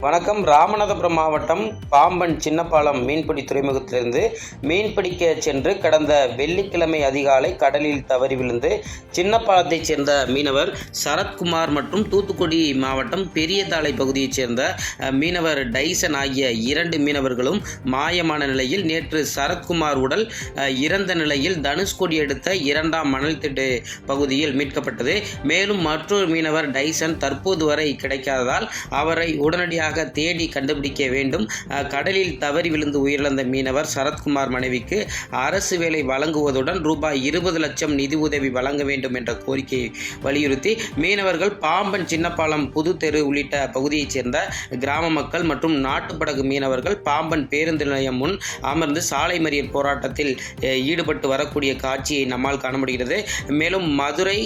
வணக்கம். ராமநாதபுரம் மாவட்டம் பாம்பன் சின்னப்பாலம் மீன்பிடி துறைமுகத்திலிருந்து மீன்பிடிக்க சென்று கடந்த வெள்ளிக்கிழமை அதிகாலை கடலில் தவறி விழுந்து சின்னப்பாலத்தைச் சேர்ந்த மீனவர் சரத்குமார் மற்றும் தூத்துக்குடி மாவட்டம் பெரியதாளை பகுதியைச் சேர்ந்த மீனவர் டைசன் ஆகிய 2 மீனவர்களும் மாயமான நிலையில் நேற்று சரத்குமார் உடல் இறந்த நிலையில் தனுஷ்கோடி அடுத்த 2ஆம் மணல் திட்டு பகுதியில் மீட்கப்பட்டது. மேலும் மற்றொரு மீனவர் டைசன் தற்போது வரை கிடைக்காததால் அவரை உடனடியாக தேடி கண்டுபிடிக்க வேண்டும். கடலில் தவறி விழுந்து உயிரிழந்த மீனவர் சரத்குமார் மனைவிக்கு அரசு வேலை வழங்குவதுடன் ரூபாய் 20 லட்சம் நிதி உதவி வழங்க வேண்டும் என்ற கோரிக்கையை வலியுறுத்தி மீனவர்கள் பாம்பன் சின்னப்பாலம் புது தெரு உள்ளிட்ட பகுதியைச் சேர்ந்த கிராம மக்கள் மற்றும் நாட்டுப்படகு மீனவர்கள் பாம்பன் பேருந்து நிலையம் முன் அமர்ந்து சாலை மறியல் போராட்டத்தில் ஈடுபட்டு வரக்கூடிய காட்சியை நம்மால் காண முடிகிறது. மேலும் மதுரை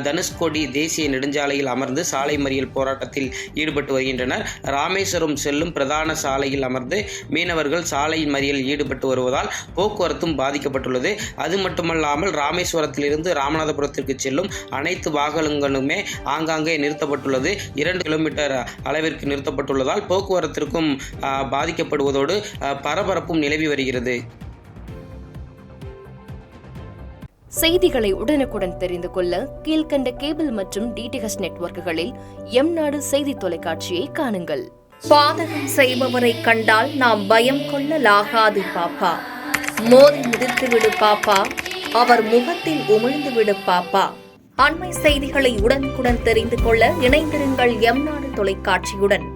தனுஷ்கோடி தேசிய நெடுஞ்சாலையில் அமர்ந்து சாலை மறியல் போராட்டத்தில் ஈடுபட்டு வருகின்றனர். ராமேஸ்வரம் செல்லும் பிரதான சாலையில் அமர்ந்து மீனவர்கள் சாலை மறியலில் ஈடுபட்டு வருவதால் போக்குவரத்தும் பாதிக்கப்பட்டுள்ளது. அது மட்டுமல்லாமல் ராமேஸ்வரத்திலிருந்து ராமநாதபுரத்திற்கு செல்லும் அனைத்து வாகனங்களுமே ஆங்காங்கே நிறுத்தப்பட்டுள்ளது. 2 கிலோமீட்டர் அளவிற்கு நிறுத்தப்பட்டுள்ளதால் போக்குவரத்திற்கும் பாதிக்கப்படுவதோடு பரபரப்பும் நிலவி வருகிறது. செய்திகளை உடனுக்குடன் தெரிந்து கொள்ள கீழ்கண்ட கேபிள் மற்றும் டிடிஎச் நெட்வொர்க்குகளில் எம்நாடு செய்தி தொலைக்காட்சியை காணுங்கள். பாதகம் செய்பவரை கண்டால் நாம் பயம் கொள்ளலாகாது பாப்பா. மோதி மிதித்துவிடு பாப்பா, அவர் முகத்தில் உமிழ்ந்துவிடு பாப்பா. அண்மை செய்திகளை உடனுக்குடன் தெரிந்து கொள்ள இணைந்திருங்கள் எம்நாடு தொலைக்காட்சியுடன்.